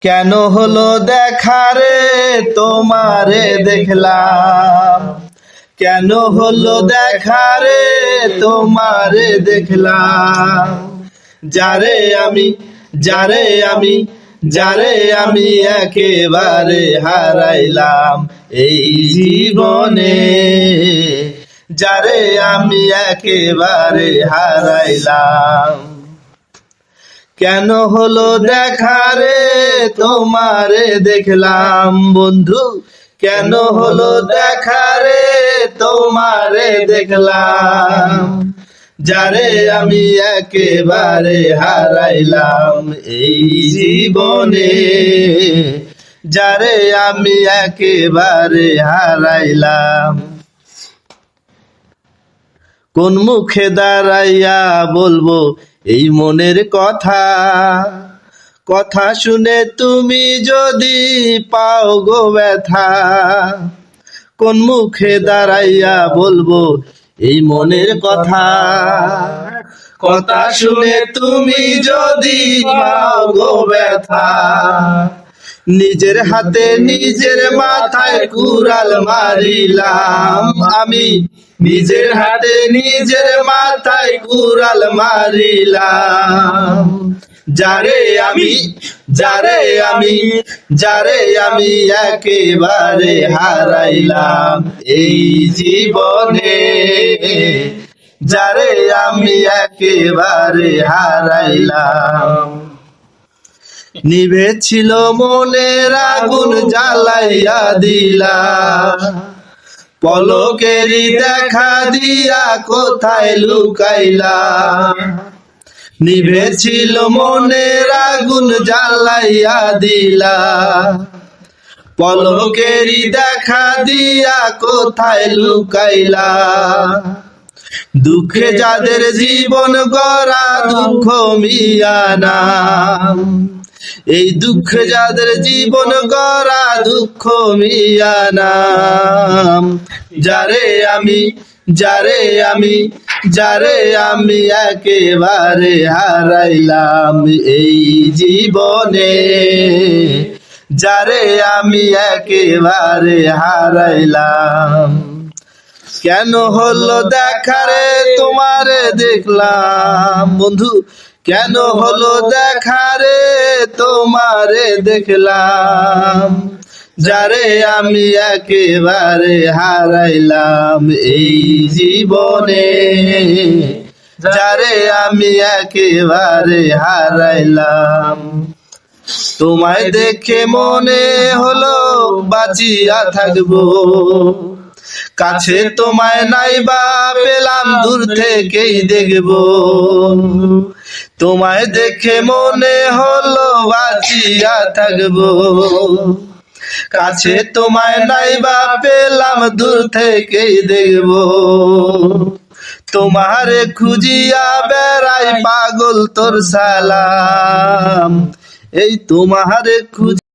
কেন হলো দেখা রে তোমারে দেখলাম, কেন হলো দেখা রে তোমারে দেখলাম। যারে আমি যারে আমি যারে আমি একেবারে হারাইলাম এই জীবনে, যারে আমি একেবারে হারাইলাম। কেন হলো দেখা রে তোমারে দেখলাম বন্ধু, কেন হলো দেখা রে তোমারে দেখলাম। যারে আমি একেবারে হারাইলাম এই জীবনে, যারে আমি একেবারে হারাইলাম। কোন মুখে দাঁড়াইয়া বলবো এই মনের কথা, কথা শুনে তুমি যদি পাও গো ব্যথা। কোন মুখে দাঁড়াইয়া বলবো এই মনের কথা, কথা শুনে তুমি যদি পাও গো ব্যথা। নিজের হাতে নিজের মাথায় কুড়াল মারিলাম আমি, নিজের হাতে নিজের মাথায় কুড়াল মারিলাম। যারে আমি যারে আমি যারে আমি একেবারে হারাইলাম এই জীবনে, যারে আমি একেবারে হারাইলাম। নিভেছিল মনের আগুন জ্বালাইয়া দিলা, পলকেরই দেখা দিয়া কোথায় লুকাইলা। নিভেছিল মনের আগুন জ্বালাইয়া দিলা, পলকেরই দেখা দিয়া কোথায় লুকাইলা। দুঃখে যাদের জীবন গড়া দুঃখ মিয়ানা, এই দুঃখে যাদের জীবন গড়া দুঃখ মিয়ানা। যারে আমি যারে আমি যারে আমি একেবারে হারাইলাম এই জীবনে, যারে আমি একেবারে হারাইলাম। কেন হলো দেখা রে তোমারে দেখলাম বন্ধু, কেন হলো দেখা রে তোমারে দেখলাম। যারে আমি একেবারে হারাইলাম এই জীবনে, যারে আমি একেবারে হারাইলাম। তোমায় দেখে মনে হলো বাঁচিয়া থাকবো, কাছে তোমায় নাইবা পেলাম দূর থেকেই দেখবো। তোমায় দেখে মনে হলো বাঁচিয়া থাকবো, কাছে তোমায় নাইবা পেলাম দূর থেকেই দেখবো। তোমারে খুঁজিয়া বেড়াই পাগল তোর সালাম, এই তোমারে খুঁজি